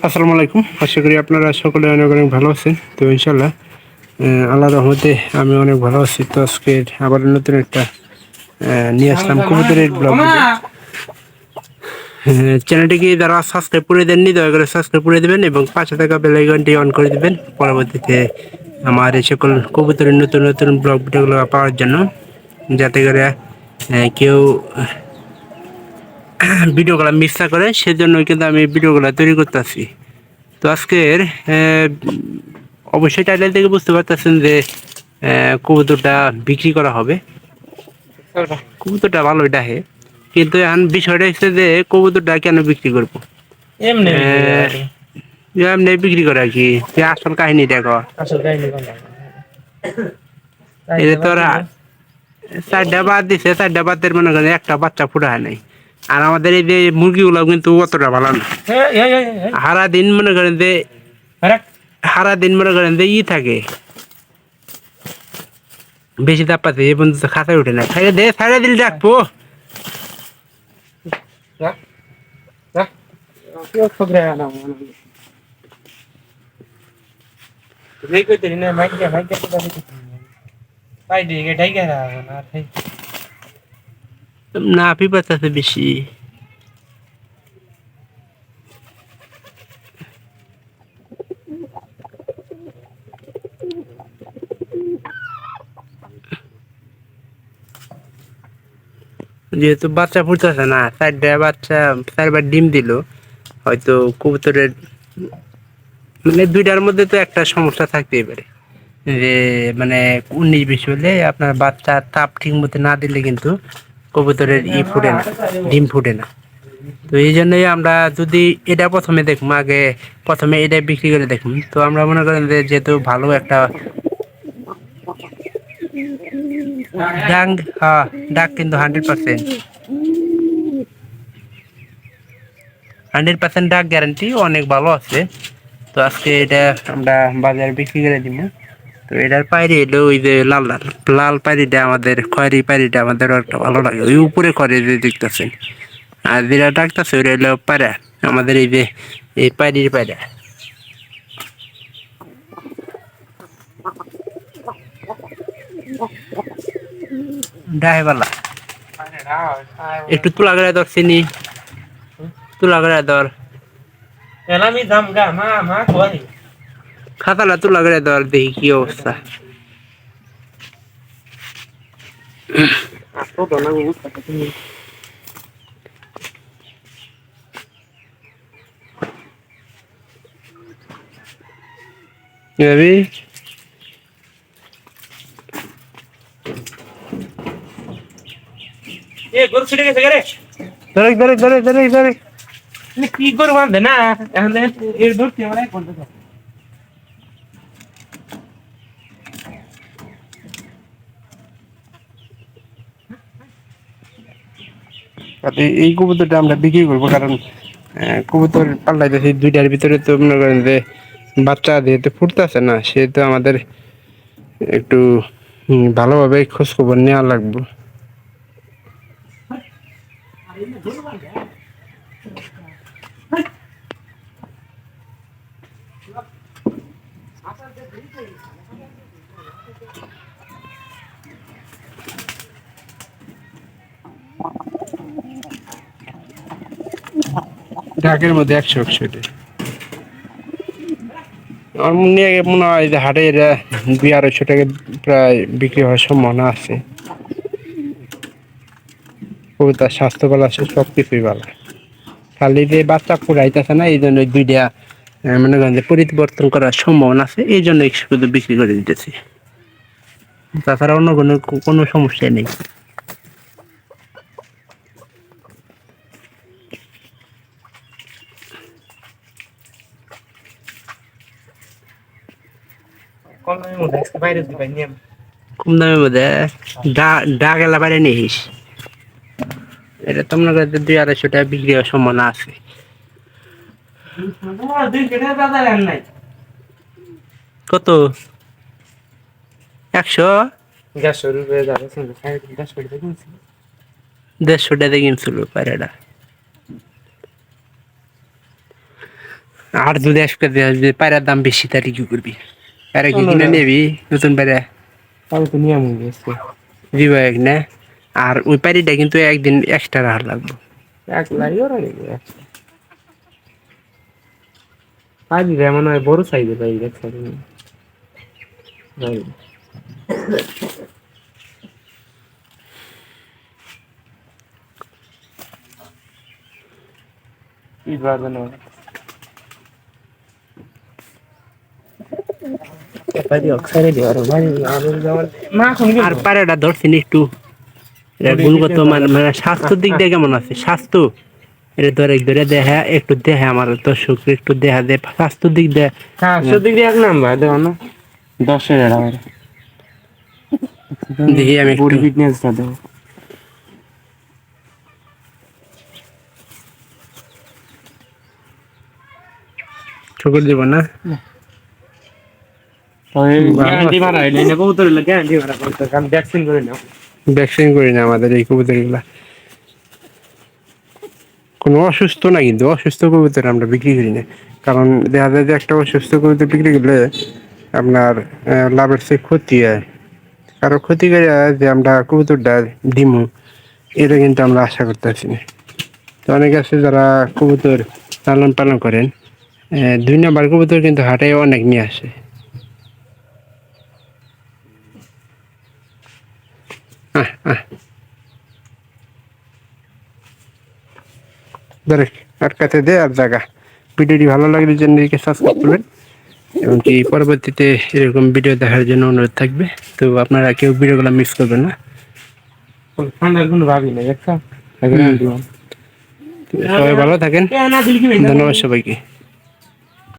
আসসালামু আলাইকুম, আশা করি আপনারা সকলে অনেক অনেক ভালো আছেন। তো ইনশাল্লাহ আল্লাহর রহমতে আমি অনেক ভালো আছি। তো আজকে আবার নতুন একটা নিয়ে আসলাম কবুতরের ব্লগ ভিডিও। চ্যানেলটিকে যারা সাবস্ক্রাইব করে দেননি দয়া করে সাবস্ক্রাইব করে দেবেন এবং পাশে থাকা বেল আইকনটি অন করে দেবেন পরবর্তীতে আমার এই সকল কবুতরের নতুন নতুন ব্লগ ভিডিওগুলো পাওয়ার জন্য, যাতে করে কেউ ভিডিওগুলো মিস না করে। সেজন্য কিন্তু আমি ভিডিওগুলো তৈরি করতেছি। তো আজকের অবশ্যই টাইটেল থেকে বুঝতে পারতেছেন যে কবুতরটা বিক্রি করা হবে। কবুতরটা ভালোই ডাহে, কিন্তু এখন বিষয়টা হচ্ছে যে কবুতরটা কেন বিক্রি করবো? এমনি বিক্রি করে কি আসল কাহিনী দেখো। এটা তো চারটা বাদ দিছে, চারটা বাদের মনে করেন একটা বাচ্চা ফুটা হয় নাই। আর আমাদের এই যে মুরগিগুলো কিন্তু অতটা ভালো না। সারাদিন মনে করেন যে থাকে, বেশি তাপ পাচ্ছে, এই পর্যন্ত খাতায় উঠে না। ছাড়া দিল ডাকবো। না পিপাচ্ছে বেশি। যেহেতু বাচ্চা ফুটতেছে না, চারটা বাচ্চা 4বার ডিম দিল, হয়তো কবুতরের মানে দুইটার মধ্যে তো একটা সমস্যা থাকতেই পারে। যে মানে 19-20 হলে আপনার বাচ্চা তাপ ঠিক মতো না দিলে কিন্তু কবুতরের ফুটে না, ডিম ফুটে না। তো এই জন্যই আমরা যদি এটা প্রথমে দেখবো, আগে প্রথমে এটা বিক্রি করে দেখুন। তো আমরা মনে করেন যে যেহেতু ভালো একটা ডাং, হ্যাঁ ডাক কিন্তু 100% ডাক গ্যারান্টি অনেক ভালো আছে। তো আজকে এটা আমরা বাজারে বিক্রি করে দিব। তো এটার পায়রি এলো ওই যে লাল লাল লাল পায়রিটা, আমাদের খয়েরি পায়রিটা আমাদের একটা ভালো লাগে, ওই উপরে খয়েরি যে দেখতেছেন। আর যেটা ডাকতেছে ওটা হলো পায়রা, আমাদের এই যে এই পায়রির পায়রা ডাহেবালা। একটু তুলা করে ধর, চিনি তুলা করে ধর, খাতালা তুলা করে ধর, দেখি কি অবস্থা। যাবি গরু ছুটে গেছে রে, ধরে ধরে ধরে ধরে ধরে কি গরু বাঁধে না এখন এর ধরছি আমরা 1 ঘন্টা। এই কবুতরটা আমরা বিক্রি করবো, কারণ কবুতর পাল্লাইতেছি দুইটার ভিতরে। তো মনে করেন যে বাচ্চা যেহেতু ফুটতেছে না, সেহেতু আমাদের একটু ভালোভাবে খোঁজ খবর নেওয়া লাগবে। ঢাকের মধ্যে 100 আমার মনে হয় যে হাটে এটা 200-250 টাকা প্রায় বিক্রি হওয়ার সম্ভাবনা আছে। কবুতর স্বাস্থ্য ভালো আছে, সব কিছুই ভালো, খালি যে বাচ্চা ফুরাইতেছে না, এই জন্য দুইটা মনে করেন যে পরিবর্তন করার সম্ভাবনা আছে, এই জন্য শুধু বিক্রি করে দিতেছি। তাছাড়া অন্য কোনো সমস্যা নেই। কম দামের মধ্যে ডাক এলা বাইরে নিস, এটা তো মনে করেন 200-250 টাকা বিক্রি হওয়ার সম্ভাবনা আছে। কত 100 150 টাকা কিনছিল পায়রাটা। আর যদি আজকে পায়রার দাম বেশি তাহলে কি করবি? পায়রা কি কিনে নেবি নতুন পায়রা? তাহলে তো নিয়ে মনে গেছে দিব এক না। আর ওই পায়রাটা কিন্তু একদিন এক্সট্রা রাখার লাগবে। এক লাগিও রাখি পাইলি রে মনে হয় বড় সাইজের পাই দেখছি কি বাদ না আর পায়রাটা ধরছেন একটু গুণগত মানে স্বাস্থ্যের দিক দিয়ে কেমন আছে? স্বাস্থ্য এটা ধরে দেখা একটু দেখে আমার দর্শক একটু দেখা দে স্বাস্থ্যের দিক দিয়ে। স্বাস্থ্যের দিক দিয়ে এক নাম্বার দেখো না 10,000 টাকা দেখি আমি একটু ফিটনেসটা দেখো ঠোকর দিব না। গ্যারান্টি মারা হইলে না কবুতর হইলে গ্যারান্টি মারা করতে কারণ ভ্যাকসিন করে নাও ভ্যাকসিন করি না আমাদের এই কবুতরগুলা। কোনো অসুস্থ না, কিন্তু অসুস্থ কবুতর আমরা বিক্রি করি না। কারণ দেখা যায় যে একটা অসুস্থ কবুতর বিক্রি করলে আপনার লাভের চেয়ে ক্ষতি হয়। কারো ক্ষতি করে যে আমরা কবুতরটা দিমু এটা কিন্তু আমরা আশা করতেছি না। তো অনেকে আছে যারা কবুতর লালন পালন করেন, 2 নাম্বার কবুতর কিন্তু হাটে অনেক নিয়ে আসে। আটকাতে দে আর জায়গা। ভিডিওটি ভালো লাগলে চ্যানেলটিকে সাবস্ক্রাইব করবেন এবং কি পরবর্তীতে এরকম ভিডিও দেখার জন্য অনুরোধ থাকবে। তো আপনারা কেউ ভিডিওগুলো মিস করবেন না। ঠান্ডার কোনো ভাবি না দেখছো সবাই ভালো থাকেন, ধন্যবাদ সবাইকে।